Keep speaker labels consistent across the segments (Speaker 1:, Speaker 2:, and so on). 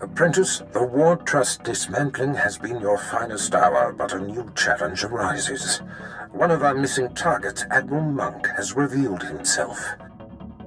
Speaker 1: Apprentice, the War Trust dismantling has been your finest hour, but a new challenge arises. One of our missing targets, Admiral Monk, has revealed himself.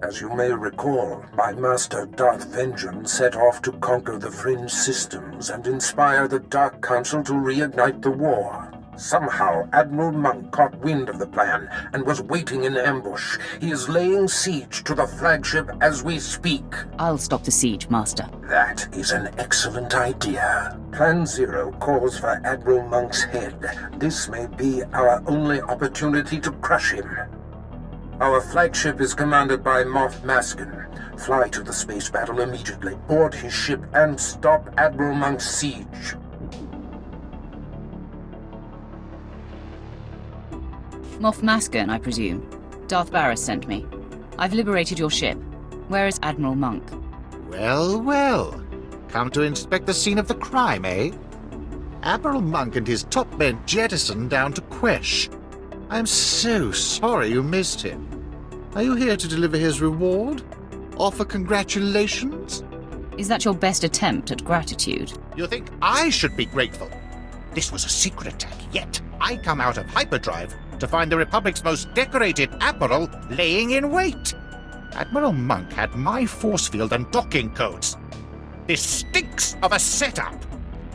Speaker 1: As you may recall, my master Darth Vengeance set off to conquer the Fringe systems and inspire the Dark Council to reignite the war. Somehow, Admiral Monk caught wind of the plan and was waiting in ambush. He is laying siege to the flagship as we speak.
Speaker 2: I'll stop the siege, Master.
Speaker 1: That is an excellent idea. Plan Zero calls for Admiral Monk's head. This may be our only opportunity to crush him. Our flagship is commanded by Moff Maskin. Fly to the space battle immediately, board his ship, and stop Admiral Monk's siege.
Speaker 2: Moff Maskin, I presume. Darth Barris sent me. I've liberated your ship. Where is Admiral Monk?
Speaker 3: Well, well. Come to inspect the scene of the crime, eh? Admiral Monk and his top men jettisoned down to Quesh. I'm so sorry you missed him. Are you here to deliver his reward? Offer congratulations?
Speaker 2: Is that your best attempt at gratitude?
Speaker 3: You think I should be grateful? This was a secret attack, yet I come out of hyperdrive to find the Republic's most decorated admiral laying in wait. Admiral Monk had my force field and docking codes. This stinks of a setup.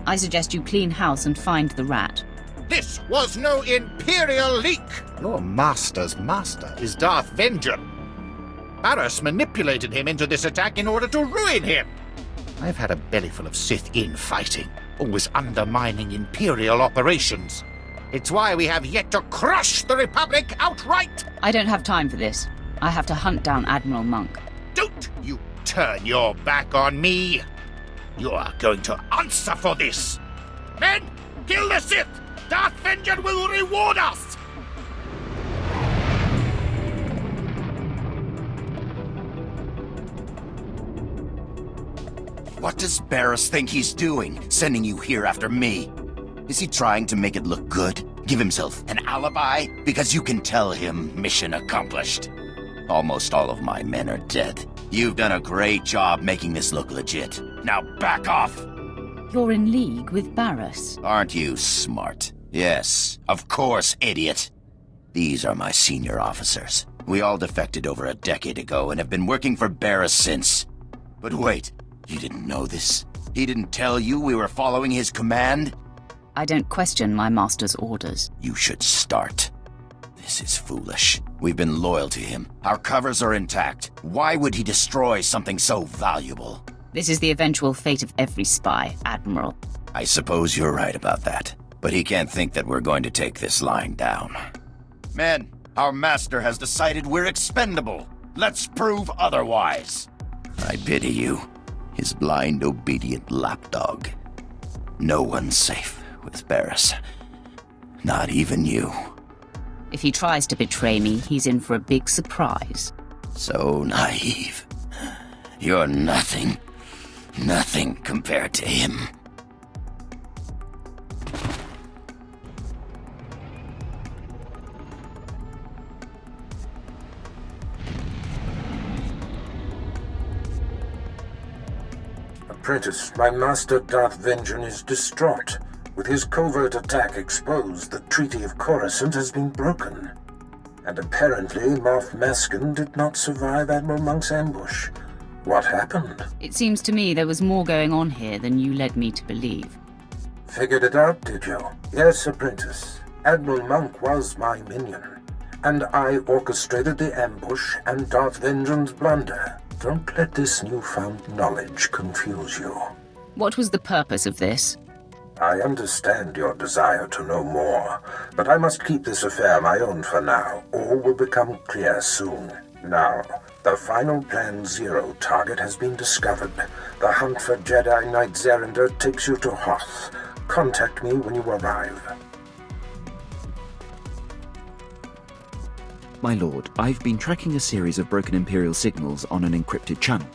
Speaker 2: I suggest you clean house and find the rat.
Speaker 3: This was no Imperial leak! Your master's master is Darth Vengeance. Barris manipulated him into this attack in order to ruin him. I've had a bellyful of Sith infighting, always undermining Imperial operations. It's why we have yet to crush the Republic outright!
Speaker 2: I don't have time for this. I have to hunt down Admiral Monk.
Speaker 3: Don't you turn your back on me! You are going to answer for this! Men, kill the Sith! Darth Vengeance will reward us!
Speaker 4: What does Barris think he's doing, sending you here after me? Is he trying to make it look good? Give himself an alibi? Because you can tell him mission accomplished. Almost all of my men are dead. You've done a great job making this look legit. Now back off!
Speaker 2: You're in league with Barris.
Speaker 4: Aren't you smart? Yes, of course, idiot. These are my senior officers. We all defected over a decade ago and have been working for Barris since. But wait, you didn't know this? He didn't tell you we were following his command?
Speaker 2: I don't question my master's orders.
Speaker 4: You should start. This is foolish. We've been loyal to him. Our covers are intact. Why would he destroy something so valuable?
Speaker 2: This is the eventual fate of every spy, Admiral.
Speaker 4: I suppose you're right about that. But he can't think that we're going to take this lying down. Men, our master has decided we're expendable. Let's prove otherwise. I pity you, his blind, obedient lapdog. No one's safe with Barris. Not even you.
Speaker 2: If he tries to betray me, he's in for a big surprise.
Speaker 4: So naive. You're nothing. Nothing compared to him.
Speaker 1: Apprentice, my master Darth Vengeance is distraught. With his covert attack exposed, the Treaty of Coruscant has been broken. And apparently Moff Maskin did not survive Admiral Monk's ambush. What happened?
Speaker 2: It seems to me there was more going on here than you led me to believe.
Speaker 1: Figured it out, did you? Yes, Apprentice. Admiral Monk was my minion. And I orchestrated the ambush and Darth Vengeance blunder. Don't let this newfound knowledge confuse you.
Speaker 2: What was the purpose of this?
Speaker 1: I understand your desire to know more, but I must keep this affair my own for now. All will become clear soon. Now, the final Plan Zero target has been discovered. The hunt for Jedi Knight Zerander takes you to Hoth. Contact me when you arrive.
Speaker 5: My lord, I've been tracking a series of broken Imperial signals on an encrypted channel.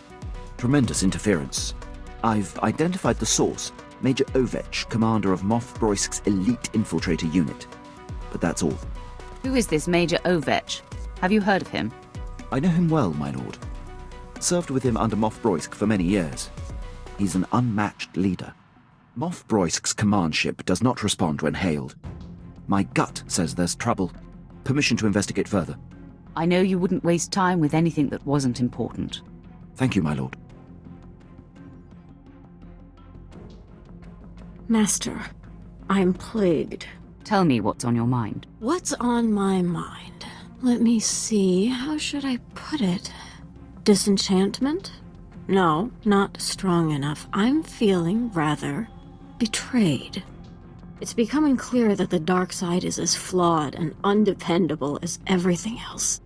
Speaker 5: Tremendous interference. I've identified the source, Major Ovech, commander of Moff Broisk's elite infiltrator unit. But that's all.
Speaker 2: Who is this Major Ovech? Have you heard of him?
Speaker 5: I know him well, my lord. Served with him under Moff Broisk for many years. He's an unmatched leader. Moff Broisk's command ship does not respond when hailed. My gut says there's trouble. Permission to investigate further.
Speaker 2: I know you wouldn't waste time with anything that wasn't important.
Speaker 5: Thank you, my lord.
Speaker 6: Master, I'm plagued.
Speaker 2: Tell me what's on your mind.
Speaker 6: What's on my mind? Let me see, how should I put it? Disenchantment? No, not strong enough. I'm feeling rather betrayed. It's becoming clear that the dark side is as flawed and undependable as everything else.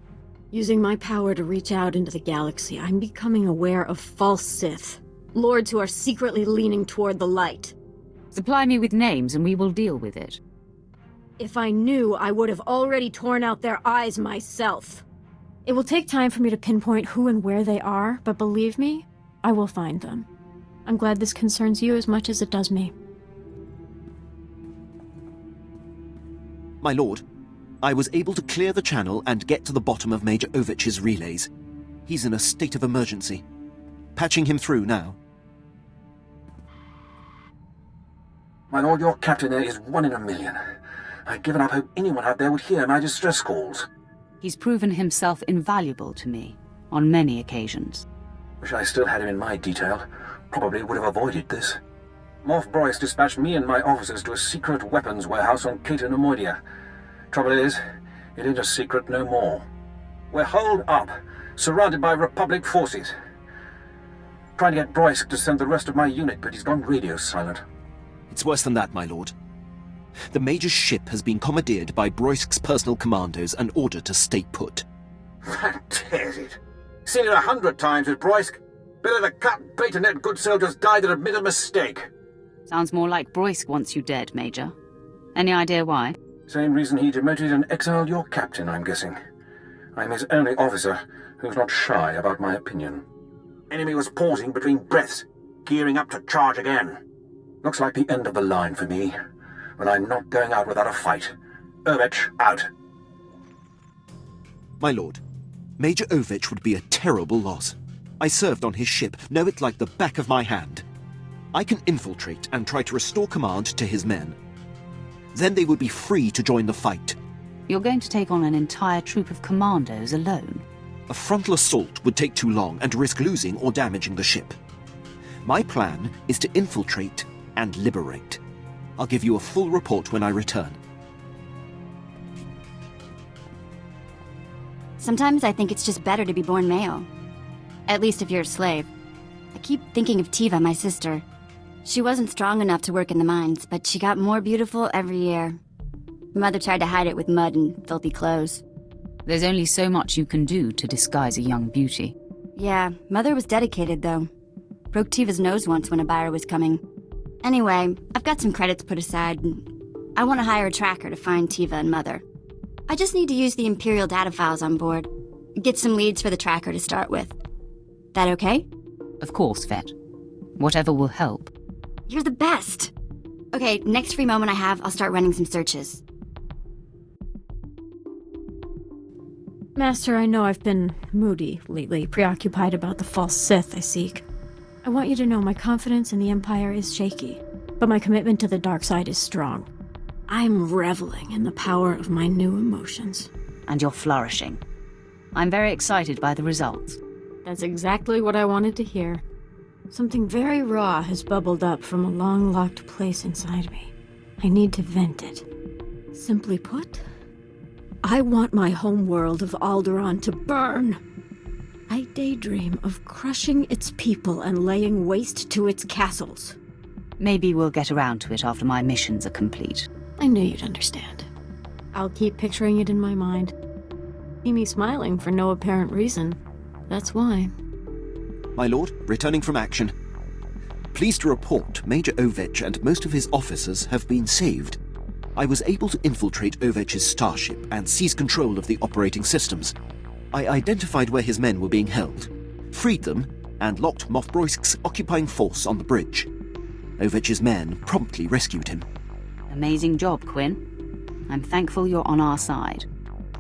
Speaker 6: Using my power to reach out into the galaxy, I'm becoming aware of false Sith, lords who are secretly leaning toward the light.
Speaker 2: Supply me with names and we will deal with it.
Speaker 6: If I knew, I would have already torn out their eyes myself. It will take time for me to pinpoint who and where they are, but believe me, I will find them. I'm glad this concerns you as much as it does me.
Speaker 5: My lord, I was able to clear the channel and get to the bottom of Major Ovech's relays. He's in a state of emergency. Patching him through now.
Speaker 1: My lord, your captain there is 1 in a million. I'd given up hope anyone out there would hear my distress calls.
Speaker 2: He's proven himself invaluable to me, on many occasions.
Speaker 1: Wish I still had him in my detail. Probably would have avoided this. Moff Broisk dispatched me and my officers to a secret weapons warehouse on Kata Nemoidia. Trouble is, it ain't a secret no more. We're holed up, surrounded by Republic forces. Trying to get Broisk to send the rest of my unit, but he's gone radio silent.
Speaker 5: It's worse than that, my lord. The Major's ship has been commandeered by Broisk's personal commandos and ordered to stay put.
Speaker 1: That tears it. Seen it 100 times with Broisk. Better to cut bait and let good soldiers die than admit a mistake.
Speaker 2: Sounds more like Broisk wants you dead, Major. Any idea why?
Speaker 1: Same reason he demoted and exiled your captain, I'm guessing. I'm his only officer who's not shy about my opinion. Enemy was pausing between breaths, gearing up to charge again. Looks like the end of the line for me, but I'm not going out without a fight. Ovech, out.
Speaker 5: My lord, Major Ovech would be a terrible loss. I served on his ship, know it like the back of my hand. I can infiltrate and try to restore command to his men. Then they would be free to join the fight.
Speaker 2: You're going to take on an entire troop of commandos alone?
Speaker 5: A frontal assault would take too long and risk losing or damaging the ship. My plan is to infiltrate and liberate. I'll give you a full report when I return.
Speaker 7: Sometimes I think it's just better to be born male. At least if you're a slave. I keep thinking of Tiva, my sister. She wasn't strong enough to work in the mines, but she got more beautiful every year. Mother tried to hide it with mud and filthy clothes.
Speaker 2: There's only so much you can do to disguise a young beauty.
Speaker 7: Yeah, Mother was dedicated, though. Broke Tiva's nose once when a buyer was coming. Anyway, I've got some credits put aside, and I want to hire a tracker to find Tiva and Mother. I just need to use the Imperial data files on board. Get some leads for the tracker to start with. That okay?
Speaker 2: Of course, Vet. Whatever will help.
Speaker 7: You're the best! Okay, next free moment I have, I'll start running some searches.
Speaker 6: Master, I know I've been moody lately, preoccupied about the false Sith I seek. I want you to know my confidence in the Empire is shaky, but my commitment to the dark side is strong. I'm reveling in the power of my new emotions.
Speaker 2: And you're flourishing. I'm very excited by the results.
Speaker 6: That's exactly what I wanted to hear. Something very raw has bubbled up from a long-locked place inside me. I need to vent it. Simply put, I want my homeworld of Alderaan to burn. I daydream of crushing its people and laying waste to its castles.
Speaker 2: Maybe we'll get around to it after my missions are complete.
Speaker 6: I knew you'd understand. I'll keep picturing it in my mind. See me smiling for no apparent reason. That's why.
Speaker 5: My lord, returning from action. Pleased to report Major Ovech and most of his officers have been saved. I was able to infiltrate Ovech's starship and seize control of the operating systems. I identified where his men were being held, freed them, and locked Moff Broisk's occupying force on the bridge. Ovech's men promptly rescued him.
Speaker 2: Amazing job, Quinn. I'm thankful you're on our side.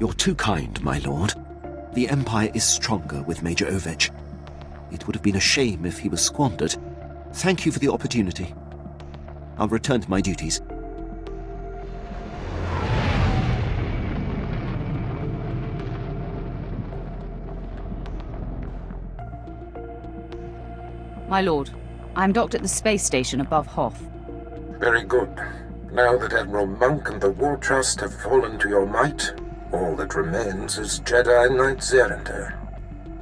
Speaker 5: You're too kind, my lord. The Empire is stronger with Major Ovech. It would have been a shame if he was squandered. Thank you for the opportunity. I'll return to my duties.
Speaker 2: My lord, I'm docked at the space station above Hoth.
Speaker 1: Very good. Now that Admiral Monk and the War Trust have fallen to your might, all that remains is Jedi Knight Zerander.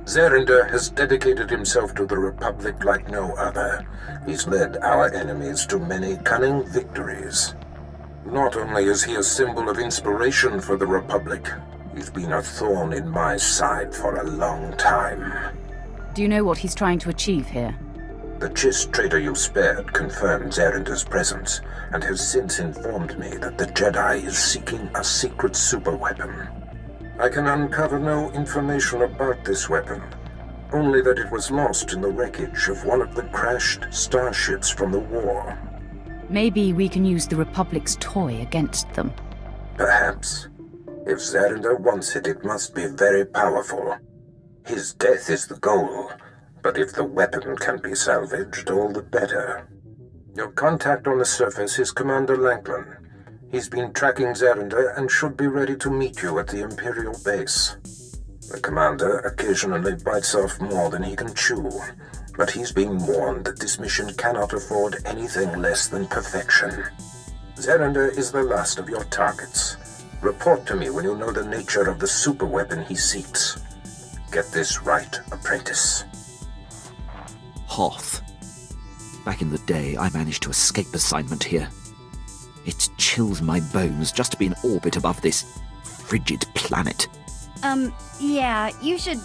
Speaker 1: Zerander has dedicated himself to the Republic like no other. He's led our enemies to many cunning victories. Not only is he a symbol of inspiration for the Republic, he's been a thorn in my side for a long time.
Speaker 2: Do you know what he's trying to achieve here?
Speaker 1: The Chiss trader you spared confirmed Zerander's presence, and has since informed me that the Jedi is seeking a secret superweapon. I can uncover no information about this weapon, only that it was lost in the wreckage of one of the crashed starships from the war.
Speaker 2: Maybe we can use the Republic's toy against them.
Speaker 1: Perhaps. If Zerander wants it, it must be very powerful. His death is the goal, but if the weapon can be salvaged, all the better. Your contact on the surface is Commander Lanklin. He's been tracking Zerander and should be ready to meet you at the Imperial base. The Commander occasionally bites off more than he can chew, but he's been warned that this mission cannot afford anything less than perfection. Zerander is the last of your targets. Report to me when you know the nature of the superweapon he seeks. Get this right, apprentice.
Speaker 5: Hoth. Back in the day, I managed to escape assignment here. It chills my bones just to be in orbit above this frigid planet.
Speaker 7: Yeah, you should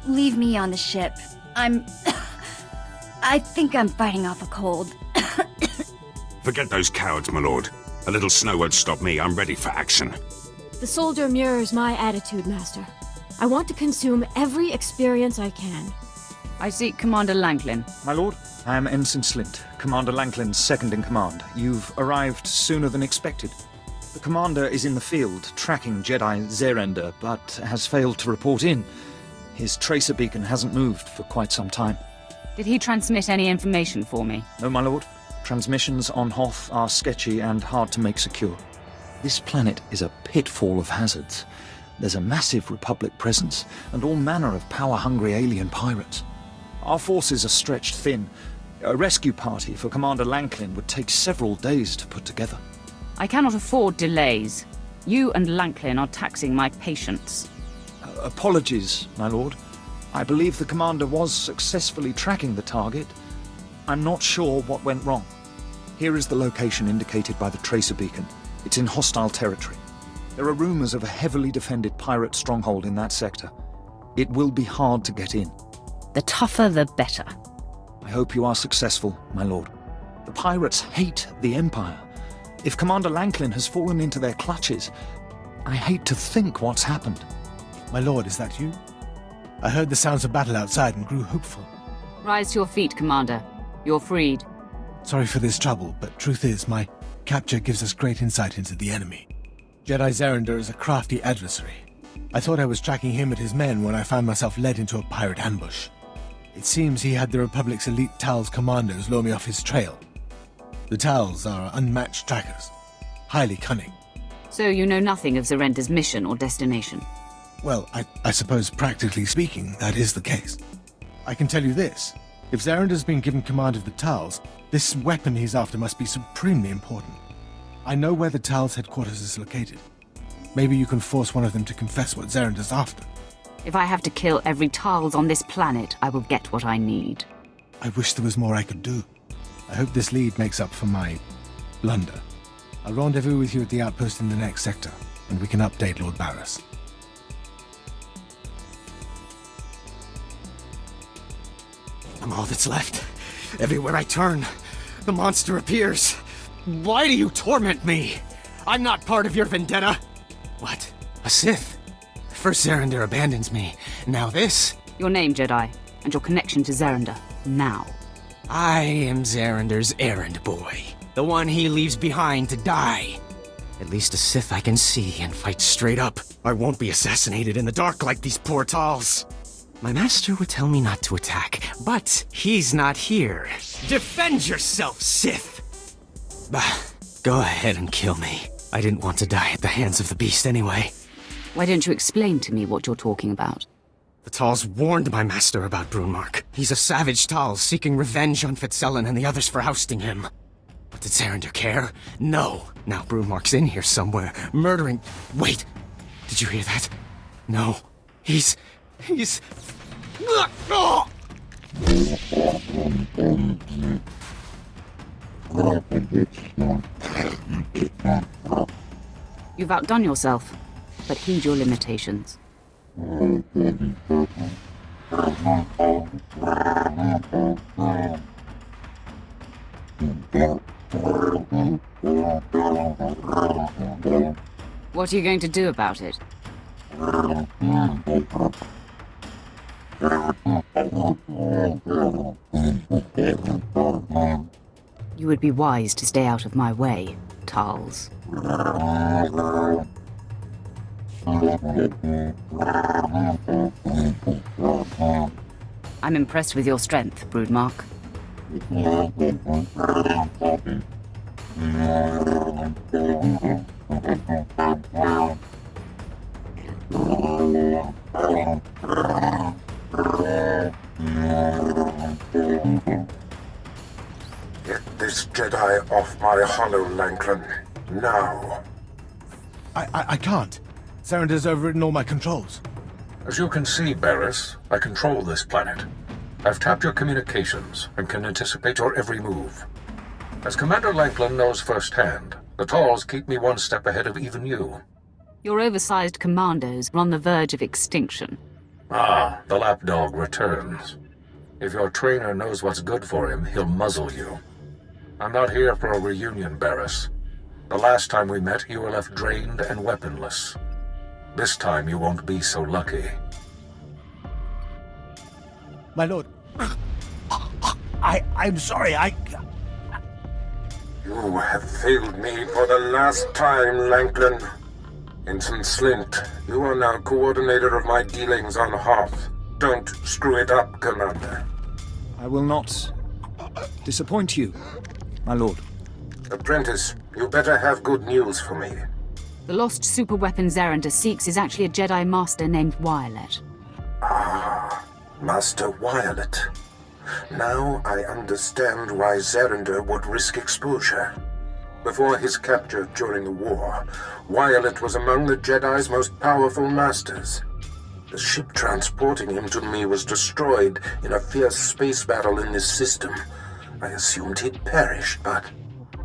Speaker 7: leave me on the ship. I think I'm fighting off a cold.
Speaker 8: Forget those cowards, my lord. A little snow won't stop me. I'm ready for action.
Speaker 6: The soldier mirrors my attitude, Master. I want to consume every experience I can.
Speaker 2: I seek Commander Lanklin.
Speaker 9: My lord, I am Ensign Slint, Commander Lanklin's second-in-command. You've arrived sooner than expected. The commander is in the field, tracking Jedi Zerander, but has failed to report in. His tracer beacon hasn't moved for quite some time.
Speaker 2: Did he transmit any information for me?
Speaker 9: No, my lord. Transmissions on Hoth are sketchy and hard to make secure. This planet is a pitfall of hazards. There's a massive Republic presence, and all manner of power-hungry alien pirates. Our forces are stretched thin. A rescue party for Commander Lanklin would take several days to put together.
Speaker 2: I cannot afford delays. You and Lanklin are taxing my patience.
Speaker 9: Apologies, my lord. I believe the commander was successfully tracking the target. I'm not sure what went wrong. Here is the location indicated by the tracer beacon. It's in hostile territory. There are rumors of a heavily defended pirate stronghold in that sector. It will be hard to get in.
Speaker 2: The tougher, the better.
Speaker 9: I hope you are successful, my lord. The pirates hate the Empire. If Commander Lanklin has fallen into their clutches, I hate to think what's happened.
Speaker 10: My lord, is that you? I heard the sounds of battle outside and grew hopeful.
Speaker 2: Rise to your feet, Commander. You're freed.
Speaker 10: Sorry for this trouble, but truth is, my capture gives us great insight into the enemy. Jedi Zerander is a crafty adversary. I thought I was tracking him and his men when I found myself led into a pirate ambush. It seems he had the Republic's elite Tal's commandos lure me off his trail. The Tals are unmatched trackers, highly cunning.
Speaker 2: So you know nothing of Zerender's mission or destination?
Speaker 10: Well, I suppose practically speaking, that is the case. I can tell you this. If Zerander's been given command of the Tals, this weapon he's after must be supremely important. I know where the Tals' headquarters is located. Maybe you can force one of them to confess what Zerander's after.
Speaker 2: If I have to kill every Tals on this planet, I will get what I need.
Speaker 10: I wish there was more I could do. I hope this lead makes up for my blunder. I'll rendezvous with you at the outpost in the next sector, and we can update Lord Barris.
Speaker 11: I'm all that's left. Everywhere I turn, the monster appears. Why do you torment me? I'm not part of your vendetta. What? A Sith? First Zerander abandons me. Now this?
Speaker 2: Your name, Jedi, and your connection to Zerander. Now.
Speaker 11: I am Zerander's errand boy. The one he leaves behind to die. At least a Sith I can see and fight straight up. I won't be assassinated in the dark like these poor Tals. My master would tell me not to attack, but he's not here. Defend yourself, Sith! Bah, go ahead and kill me. I didn't want to die at the hands of the beast anyway.
Speaker 2: Why don't you explain to me what you're talking about?
Speaker 11: The Tals warned my master about Brunmark. He's a savage Tal seeking revenge on Fitzellan and the others for ousting him. But did Zarander care? No. Now Brunmark's in here somewhere, murdering... Wait! Did you hear that? No. He's... Oh!
Speaker 2: You've outdone yourself, but heed your limitations. What are you going to do about it? You would be wise to stay out of my way, Tals. I'm impressed with your strength, Broodmark.
Speaker 1: Get this Jedi off my hollow, Lanklin. Now.
Speaker 10: I can't. Zarander's overridden all my controls.
Speaker 1: As you can see, Barriss, I control this planet. I've tapped your communications and can anticipate your every move. As Commander Lanklin knows firsthand, the Tals keep me one step ahead of even you.
Speaker 2: Your oversized commandos are on the verge of extinction.
Speaker 1: Ah, the lapdog returns. If your trainer knows what's good for him, he'll muzzle you. I'm not here for a reunion, Barriss. The last time we met, you were left drained and weaponless. This time you won't be so lucky.
Speaker 10: My lord, I'm sorry,
Speaker 1: You have failed me for the last time, Lanklin. Ensign Slint, you are now coordinator of my dealings on Hoth. Don't screw it up, Commander.
Speaker 9: I will not disappoint you, my lord.
Speaker 1: Apprentice, you better have good news for me.
Speaker 2: The lost superweapon Zarander seeks is actually a Jedi Master named Violet.
Speaker 1: Ah, Master Violet. Now I understand why Zarander would risk exposure. Before his capture during the war, Violet was among the Jedi's most powerful masters. The ship transporting him to me was destroyed in a fierce space battle in this system. I assumed he'd perished, but...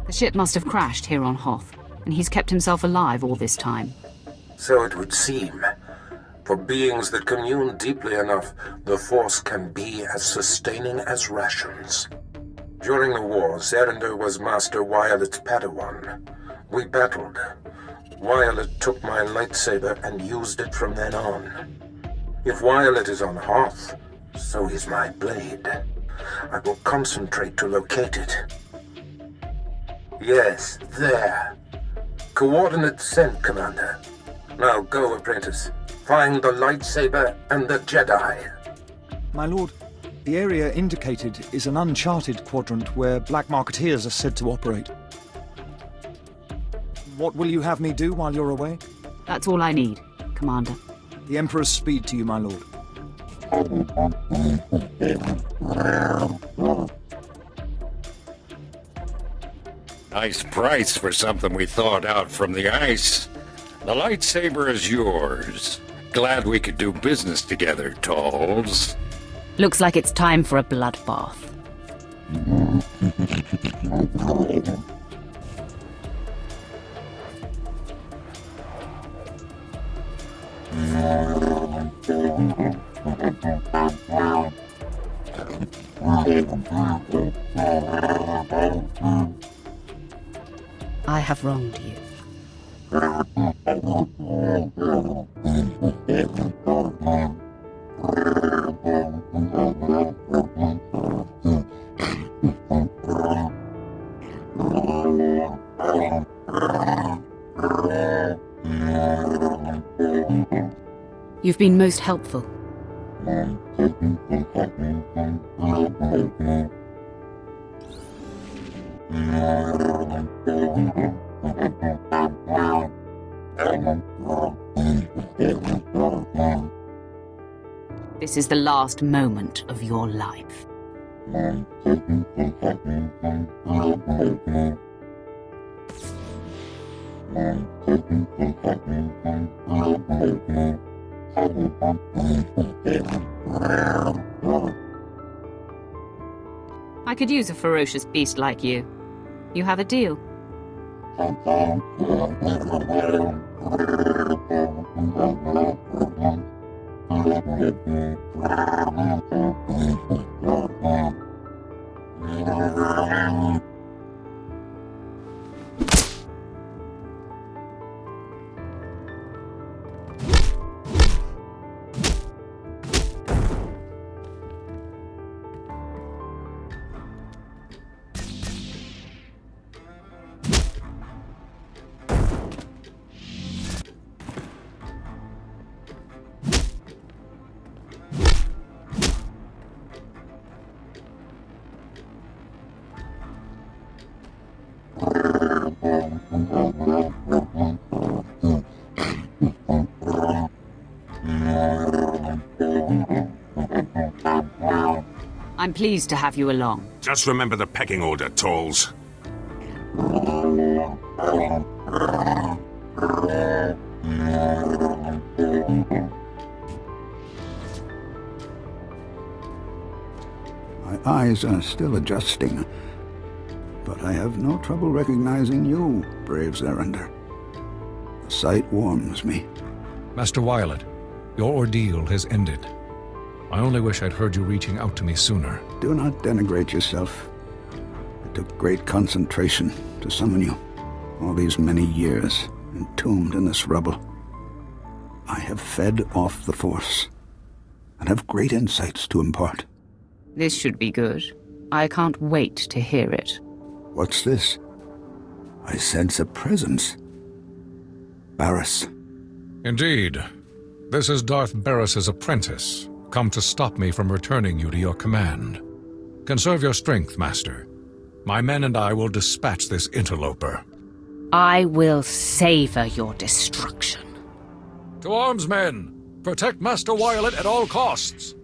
Speaker 2: The ship must have crashed here on Hoth, and he's kept himself alive all this time.
Speaker 1: So it would seem. For beings that commune deeply enough, the Force can be as sustaining as rations. During the war, Zarander was Master Violet's Padawan. We battled. Violet took my lightsaber and used it from then on. If Violet is on Hoth, so is my blade. I will concentrate to locate it. Yes, there. Coordinates sent, Commander. Now go, Apprentice. Find the lightsaber and the Jedi.
Speaker 9: My lord, the area indicated is an uncharted quadrant where black marketeers are said to operate. What will you have me do while you're away?
Speaker 2: That's all I need, Commander.
Speaker 9: The Emperor's speed to you, my lord.
Speaker 12: Nice price for something we thawed out from the ice. The lightsaber is yours. Glad we could do business together, Tals.
Speaker 2: Looks like it's time for a bloodbath. I have wronged you. You've been most helpful. This is the last moment of your life. I could use a ferocious beast like you. You have a deal. I'm pleased to have you along.
Speaker 8: Just remember the pecking order, Talls.
Speaker 13: My eyes are still adjusting, but I have no trouble recognizing you, brave Zerander. The sight warms me.
Speaker 14: Master Violet, your ordeal has ended. I only wish I'd heard you reaching out to me sooner.
Speaker 13: Do not denigrate yourself. It took great concentration to summon you. All these many years, entombed in this rubble. I have fed off the Force, and have great insights to impart.
Speaker 2: This should be good. I can't wait to hear it.
Speaker 13: What's this? I sense a presence. Barriss.
Speaker 14: Indeed. This is Darth Barriss's apprentice, come to stop me from returning you to your command. Conserve your strength, Master. My men and I will dispatch this interloper.
Speaker 2: I will savor your destruction.
Speaker 14: To arms, men! Protect Master Violet at all costs!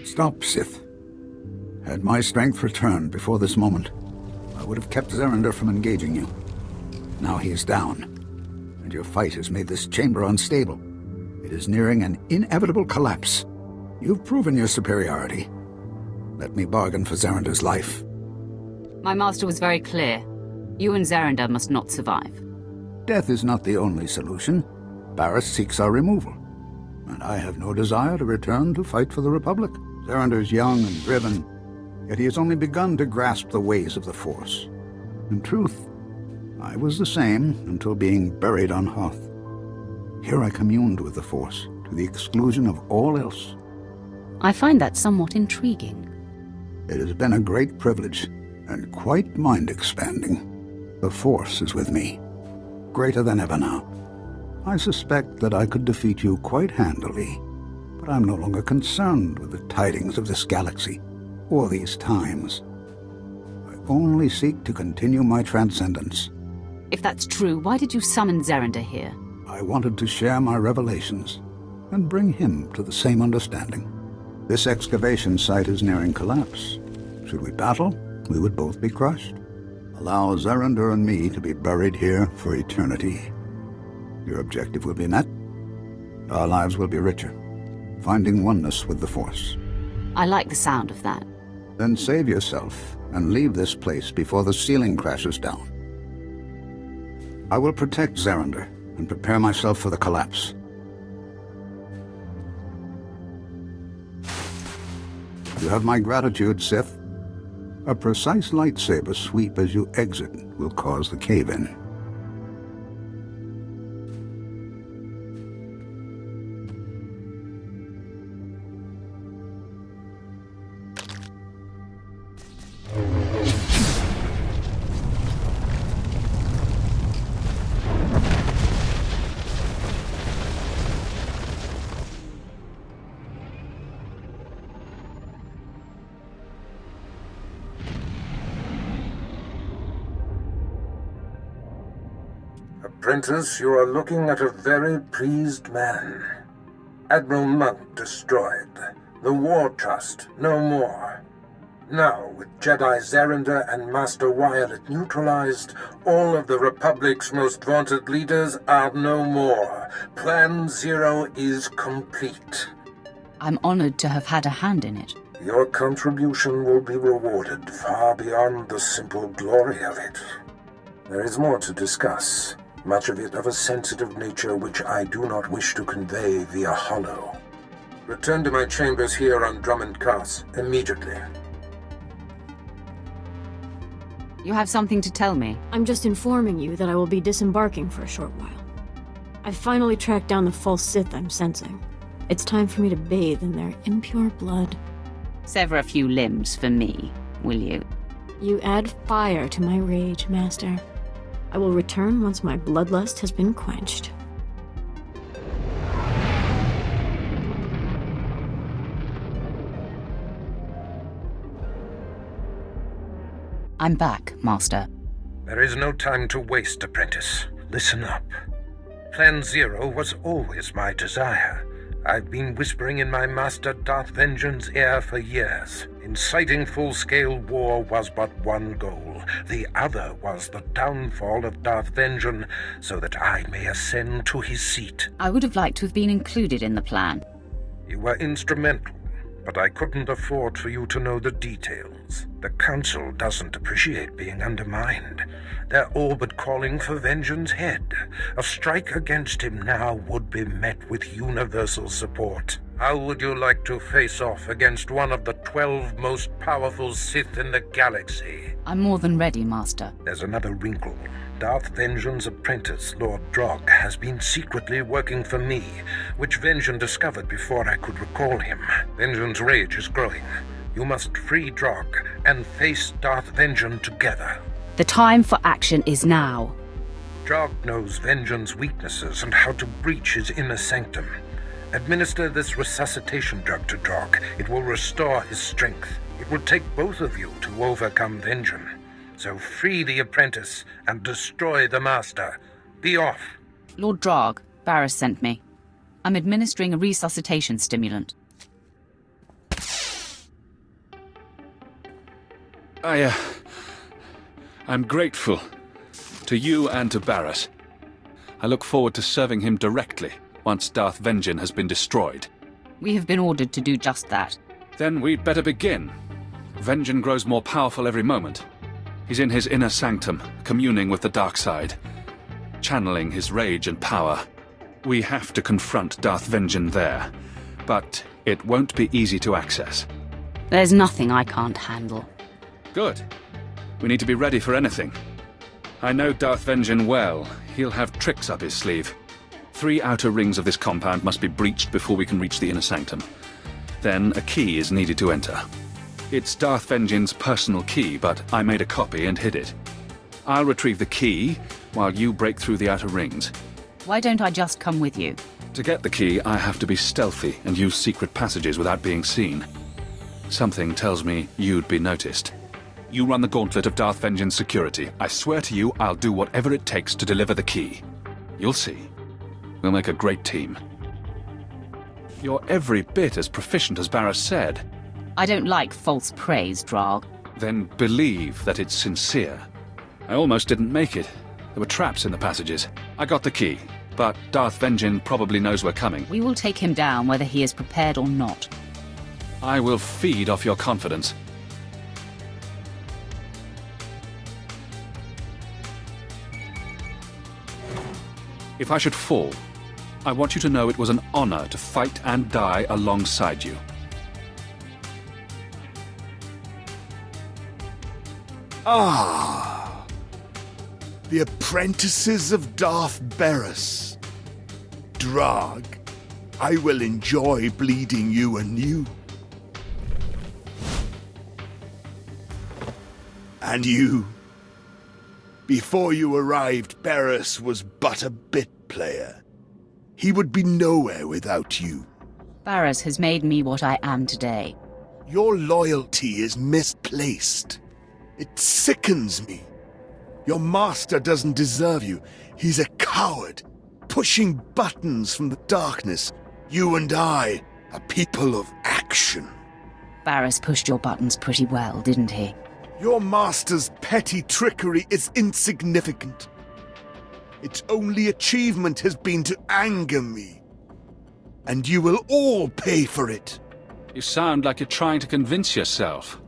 Speaker 13: Stop, Sith. Had my strength returned before this moment, I would have kept Zerander from engaging you. Now he is down, and your fight has made this chamber unstable. It is nearing an inevitable collapse. You've proven your superiority. Let me bargain for Zerander's life.
Speaker 2: My master was very clear. You and Zerander must not survive.
Speaker 13: Death is not the only solution. Barriss seeks our removal, and I have no desire to return to fight for the Republic. Zerander's young and driven, yet he has only begun to grasp the ways of the Force. In truth, I was the same until being buried on Hoth. Here I communed with the Force, to the exclusion of all else.
Speaker 2: I find that somewhat intriguing.
Speaker 13: It has been a great privilege, and quite mind-expanding. The Force is with me, greater than ever now. I suspect that I could defeat you quite handily, but I'm no longer concerned with the tidings of this galaxy, or these times. I only seek to continue my transcendence.
Speaker 2: If that's true, why did you summon Zerander here?
Speaker 13: I wanted to share my revelations, and bring him to the same understanding. This excavation site is nearing collapse. Should we battle, we would both be crushed. Allow Zerander and me to be buried here for eternity. Your objective will be met. Our lives will be richer, finding oneness with the Force.
Speaker 2: I like the sound of that.
Speaker 13: Then save yourself and leave this place before the ceiling crashes down. I will protect Zerander and prepare myself for the collapse. You have my gratitude, Sith. A precise lightsaber sweep as you exit will cause the cave-in.
Speaker 1: apprentice, you are looking at a very pleased man. Admiral Monk destroyed. The War Trust no more. Now, with Jedi Zerander and Master Violet neutralized, all of the Republic's most vaunted leaders are no more. Plan Zero is complete.
Speaker 2: I'm honored to have had a hand in it.
Speaker 1: Your contribution will be rewarded far beyond the simple glory of it. There is more to discuss, much of it of a sensitive nature which I do not wish to convey via holo. Return to my chambers here on Drummond Cars immediately.
Speaker 2: You have something to tell me?
Speaker 6: I'm just informing you that I will be disembarking for a short while. I've finally tracked down the false Sith I'm sensing. It's time for me to bathe in their impure blood.
Speaker 2: Sever a few limbs for me, will you?
Speaker 6: You add fire to my rage, Master. I will return once my bloodlust has been quenched.
Speaker 2: I'm back, Master.
Speaker 1: There is no time to waste, apprentice. Listen up. Plan Zero was always my desire. I've been whispering in my master Darth Vengeance's ear for years. Inciting full-scale war was but one goal. The other was the downfall of Darth Vengeance, so that I may ascend to his seat.
Speaker 2: I would have liked to have been included in the plan.
Speaker 1: You were instrumental, but I couldn't afford for you to know the details. The Council doesn't appreciate being undermined. They're all but calling for Vengeance's head. A strike against him now would be met with universal support. How would you like to face off against one of the 12 most powerful Sith in the galaxy?
Speaker 2: I'm more than ready, Master.
Speaker 1: There's another wrinkle. Darth Vengeance's apprentice, Lord Drog, has been secretly working for me, which Vengeance discovered before I could recall him. Vengeance's rage is growing. You must free Drog and face Darth Vengeance together.
Speaker 2: The time for action is now.
Speaker 1: Drog knows Vengeance's weaknesses and how to breach his inner sanctum. Administer this resuscitation drug to Drog. It will restore his strength. It will take both of you to overcome Vengeance. So free the apprentice and destroy the master. Be off.
Speaker 2: Lord Drog, Barris sent me. I'm administering a resuscitation stimulant.
Speaker 15: I'm grateful to you and to Barris. I look forward to serving him directly once Darth Vengeance has been destroyed.
Speaker 2: We have been ordered to do just that.
Speaker 15: Then we'd better begin. Vengeance grows more powerful every moment. He's in his inner sanctum, communing with the dark side, channeling his rage and power. We have to confront Darth Vengeance there, but it won't be easy to access.
Speaker 2: There's nothing I can't handle.
Speaker 15: Good. We need to be ready for anything. I know Darth Vengeance well. He'll have tricks up his sleeve. 3 outer rings of this compound must be breached before we can reach the inner sanctum. Then a key is needed to enter. It's Darth Vengeance's personal key, but I made a copy and hid it. I'll retrieve the key while you break through the outer rings.
Speaker 2: Why don't I just come with you?
Speaker 15: To get the key, I have to be stealthy and use secret passages without being seen. Something tells me you'd be noticed. You run the gauntlet of Darth Vengeance security. I swear to you, I'll do whatever it takes to deliver the key. You'll see. We'll make a great team. You're every bit as proficient as Barris said.
Speaker 2: I don't like false praise, Drog.
Speaker 15: Then believe that it's sincere. I almost didn't make it. There were traps in the passages. I got the key, but Darth Vengeance probably knows we're coming.
Speaker 2: We will take him down whether he is prepared or not.
Speaker 15: I will feed off your confidence. If I should fall, I want you to know it was an honor to fight and die alongside you.
Speaker 16: Ah, the apprentices of Darth Barris. Drog, I will enjoy bleeding you anew. And you. Before you arrived, Barris was but a bit player. He would be nowhere without you.
Speaker 2: Barris has made me what I am today.
Speaker 16: Your loyalty is misplaced. It sickens me. Your master doesn't deserve you. He's a coward, pushing buttons from the darkness. You and I are people of action.
Speaker 2: Barris pushed your buttons pretty well, didn't he?
Speaker 16: Your master's petty trickery is insignificant. Its only achievement has been to anger me. And you will all pay for it.
Speaker 15: You sound like you're trying to convince yourself.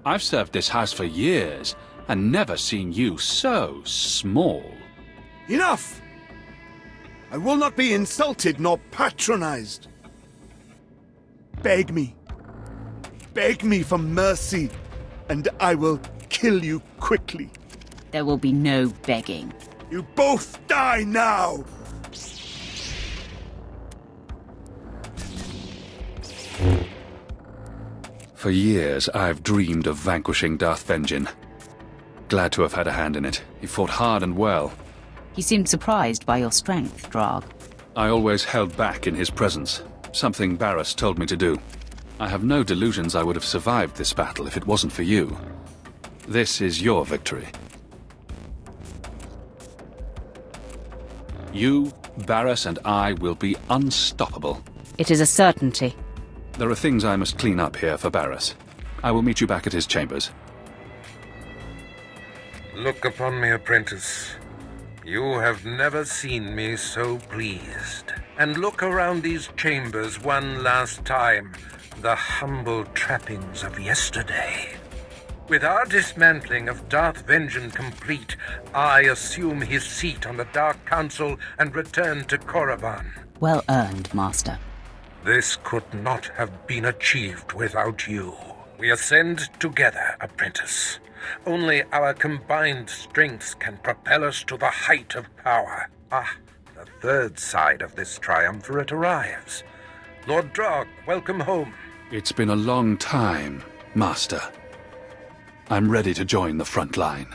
Speaker 15: I've served this house for years, and never seen you so small.
Speaker 16: Enough! I will not be insulted nor patronized. Beg me. Beg me for mercy, and I will kill you quickly.
Speaker 2: There will be no begging.
Speaker 16: You both die now!
Speaker 15: For years, I've dreamed of vanquishing Darth Vengeance. Glad to have had a hand in it. He fought hard and well.
Speaker 2: He seemed surprised by your strength, Drag.
Speaker 15: I always held back in his presence, something Barris told me to do. I have no delusions I would have survived this battle if it wasn't for you. This is your victory. You, Barris, and I will be unstoppable.
Speaker 2: It is a certainty.
Speaker 15: There are things I must clean up here for Barris. I will meet you back at his chambers.
Speaker 1: Look upon me, apprentice. You have never seen me so pleased. And look around these chambers one last time. The humble trappings of yesterday. With our dismantling of Darth Vengeance complete, I assume his seat on the Dark Council and return to Korriban.
Speaker 2: Well earned, Master.
Speaker 1: This could not have been achieved without you. We ascend together, apprentice. Only our combined strengths can propel us to the height of power. Ah, the third side of this triumvirate arrives. Lord Drog, welcome home.
Speaker 15: It's been a long time, Master. I'm ready to join the front line.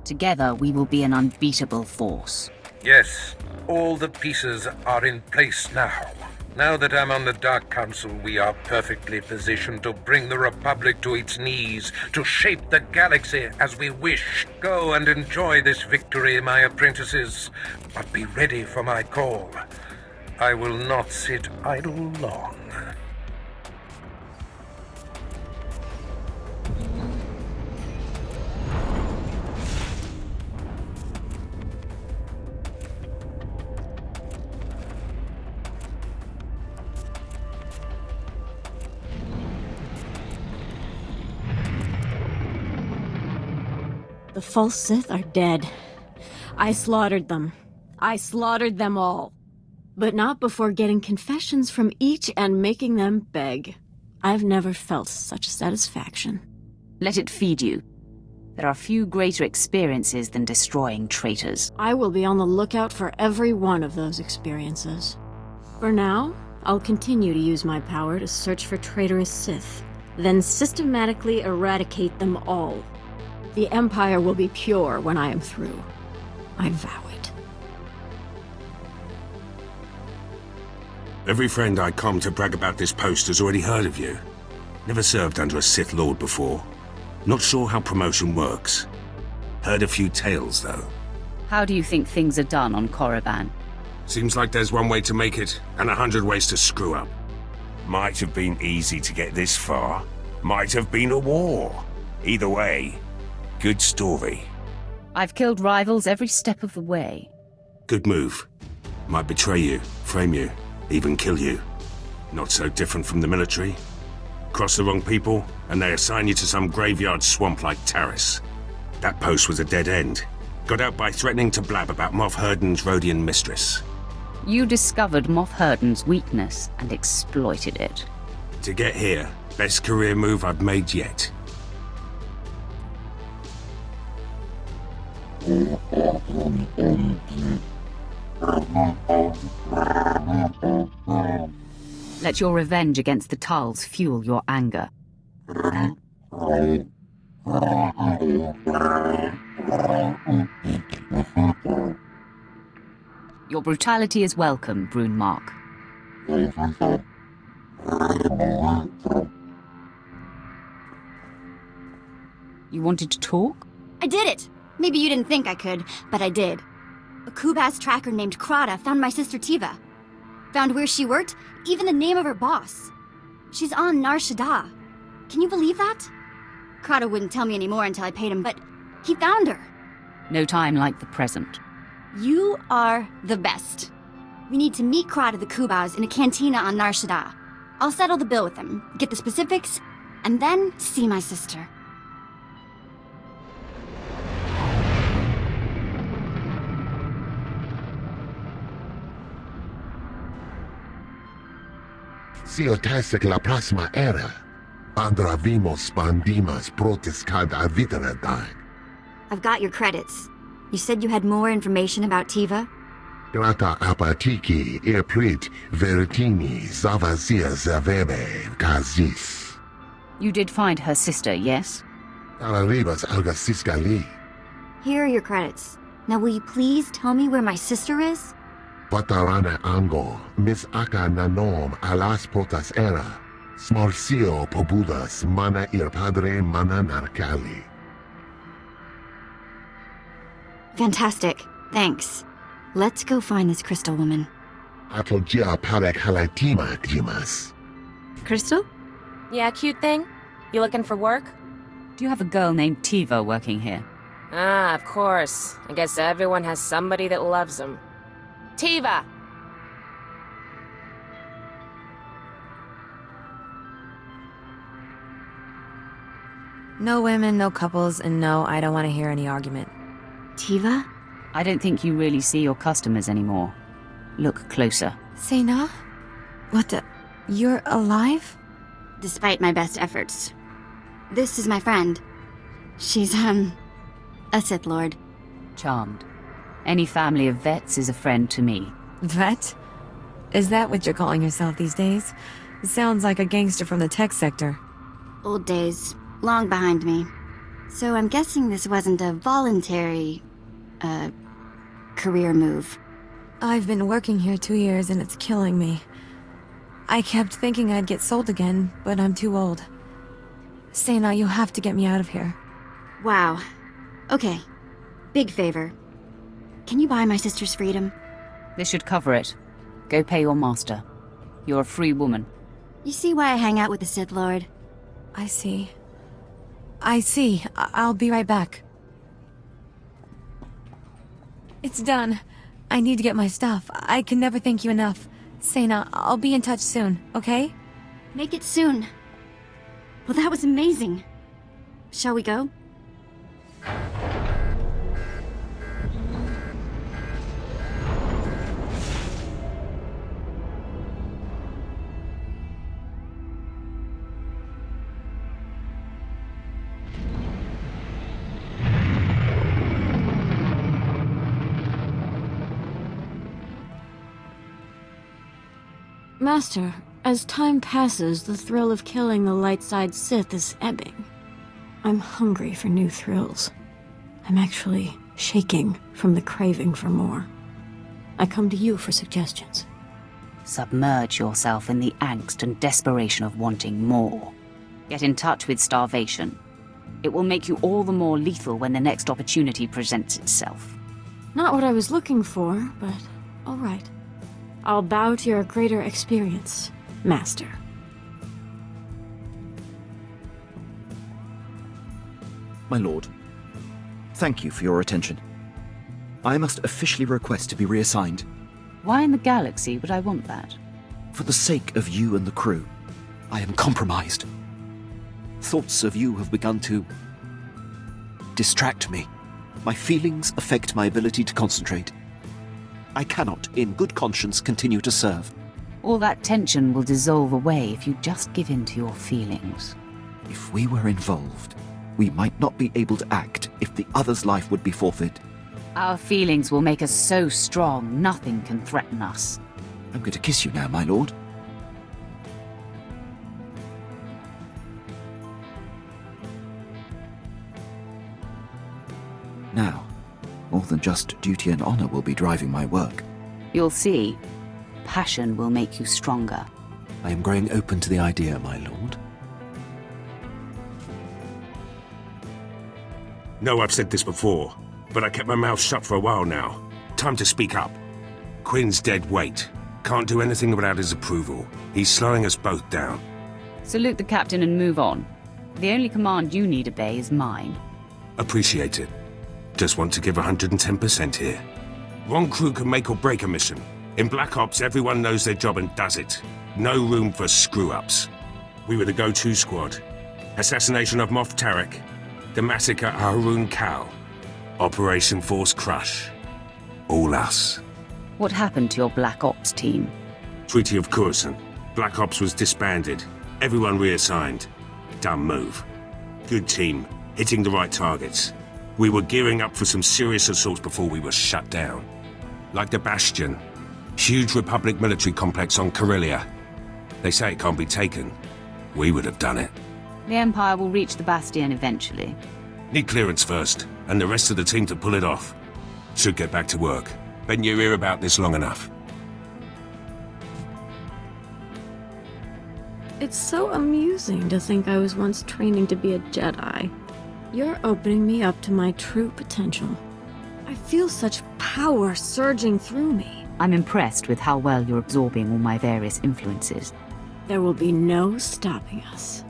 Speaker 2: Together, we will be an unbeatable force.
Speaker 1: Yes, all the pieces are in place now. Now that I'm on the Dark Council, we are perfectly positioned to bring the Republic to its knees, to shape the galaxy as we wish. Go and enjoy this victory, my apprentices, but be ready for my call. I will not sit idle long.
Speaker 6: The false Sith are dead. I slaughtered them. I slaughtered them all. But not before getting confessions from each and making them beg. I've never felt such satisfaction.
Speaker 2: Let it feed you. There are few greater experiences than destroying traitors.
Speaker 6: I will be on the lookout for every one of those experiences. For now, I'll continue to use my power to search for traitorous Sith, then systematically eradicate them all. The Empire will be pure when I am through. I vow it.
Speaker 8: Every friend I come to brag about this post has already heard of you. Never served under a Sith Lord before. Not sure how promotion works. Heard a few tales, though.
Speaker 2: How do you think things are done on Korriban?
Speaker 8: Seems like there's one way to make it, and 100 ways to screw up. Might have been easy to get this far. Might have been a war. Either way, good story.
Speaker 2: I've killed rivals every step of the way.
Speaker 8: Good move. Might betray you, frame you, even kill you. Not so different from the military. Cross the wrong people, and they assign you to some graveyard swamp like Taris. That post was a dead end. Got out by threatening to blab about Moff Herden's Rhodian mistress.
Speaker 2: You discovered Moff Herden's weakness and exploited it.
Speaker 8: To get here, best career move I've made yet.
Speaker 2: Let your revenge against the Tulls fuel your anger. Your brutality is welcome, Brune Mark. You wanted to talk?
Speaker 7: I did it! Maybe you didn't think I could, but I did. A Kubas tracker named Krata found my sister Tiva. Found where she worked, even the name of her boss. She's on Nar Shaddaa. Can you believe that? Krata wouldn't tell me anymore until I paid him, but he found her.
Speaker 2: No time like the present.
Speaker 7: You are the best. We need to meet Krata the Kubas in a cantina on Nar Shaddaa. I'll settle the bill with him, get the specifics, and then see my sister.
Speaker 17: Siotasic la próxima era. Andravimos bandimas protescada videredai.
Speaker 7: I've got your credits. You said you had more information about Tiva?
Speaker 17: Grata apatiki irprit veritini zavazia zavebe kazis.
Speaker 2: You did find her sister, yes?
Speaker 17: Tararibas algasiskali.
Speaker 7: Here are your credits. Now will you please tell me where my sister is?
Speaker 17: Patarana ango, mis aka nanom alas potas era. Smorcio pobudas mana ir padre mana narcali.
Speaker 7: Fantastic. Thanks. Let's go find this crystal woman.
Speaker 17: Atolgia parek halatima dimas.
Speaker 18: Crystal? Yeah, cute thing? You looking for work?
Speaker 2: Do you have a girl named Tiva working here?
Speaker 18: Ah, of course. I guess everyone has somebody that loves them. Tiva!
Speaker 19: No women, no couples, and no, I don't want to hear any argument.
Speaker 7: Tiva?
Speaker 2: I don't think you really see your customers anymore. Look closer.
Speaker 19: Sena? What the... You're alive?
Speaker 7: Despite my best efforts. This is my friend. She's, a Sith Lord.
Speaker 2: Charmed. Any family of vets is a friend to me.
Speaker 19: Vet? Is that what you're calling yourself these days? It sounds like a gangster from the tech sector.
Speaker 7: Old days. Long behind me. So I'm guessing this wasn't a voluntary, career move.
Speaker 19: I've been working here 2 years and it's killing me. I kept thinking I'd get sold again, but I'm too old. Sena, you have to get me out of here.
Speaker 7: Wow. Okay. Big favor. Can you buy my sister's freedom?
Speaker 2: This should cover it. Go pay your master. You're a free woman.
Speaker 7: You see why I hang out with the Sith Lord?
Speaker 19: I see. I'll be right back. It's done. I need to get my stuff. I can never thank you enough. Sena, I'll be in touch soon, okay?
Speaker 7: Make it soon. Well, that was amazing. Shall we go?
Speaker 6: Master, as time passes, the thrill of killing the light side Sith is ebbing. I'm hungry for new thrills. I'm actually shaking from the craving for more. I come to you for suggestions.
Speaker 2: Submerge yourself in the angst and desperation of wanting more. Get in touch with starvation. It will make you all the more lethal when the next opportunity presents itself.
Speaker 6: Not what I was looking for, but all right. I'll bow to your greater experience, Master.
Speaker 5: My lord, thank you for your attention. I must officially request to be reassigned.
Speaker 2: Why in the galaxy would I want that?
Speaker 5: For the sake of you and the crew, I am compromised. Thoughts of you have begun to distract me. My feelings affect my ability to concentrate. I cannot, in good conscience, continue to serve.
Speaker 2: All that tension will dissolve away if you just give in to your feelings.
Speaker 5: If we were involved, we might not be able to act if the other's life would be forfeit.
Speaker 2: Our feelings will make us so strong, nothing can threaten us.
Speaker 5: I'm going to kiss you now, my lord. Now, more than just duty and honor will be driving my work.
Speaker 2: You'll see. Passion will make you stronger.
Speaker 5: I am growing open to the idea, my lord.
Speaker 8: No, I've said this before. but I kept my mouth shut for a while now. Time to speak up. Quinn's dead weight. Can't do anything without his approval. He's slowing us both down.
Speaker 2: Salute the captain and move on. The only command you need obey is mine.
Speaker 8: Appreciate it. Just want to give 110% here. One crew can make or break a mission. In Black Ops, everyone knows their job and does it. No room for screw-ups. We were the go-to squad. Assassination of Moff Tarek. The massacre at Haroon Kal. Operation Force Crush. All us.
Speaker 2: What happened to your Black Ops team?
Speaker 8: Treaty of Coruscant. Black Ops was disbanded. Everyone reassigned. Dumb move. Good team. Hitting the right targets. We were gearing up for some serious assaults before we were shut down. Like the Bastion. Huge Republic military complex on Corellia. They say it can't be taken. We would have done it.
Speaker 2: The Empire will reach the Bastion eventually.
Speaker 8: Need clearance first, and the rest of the team to pull it off. Should get back to work. Been your ear about this long enough.
Speaker 6: It's so amusing to think I was once training to be a Jedi. You're opening me up to my true potential. I feel such power surging through me.
Speaker 2: I'm impressed with how well you're absorbing all my various influences.
Speaker 6: There will be no stopping us.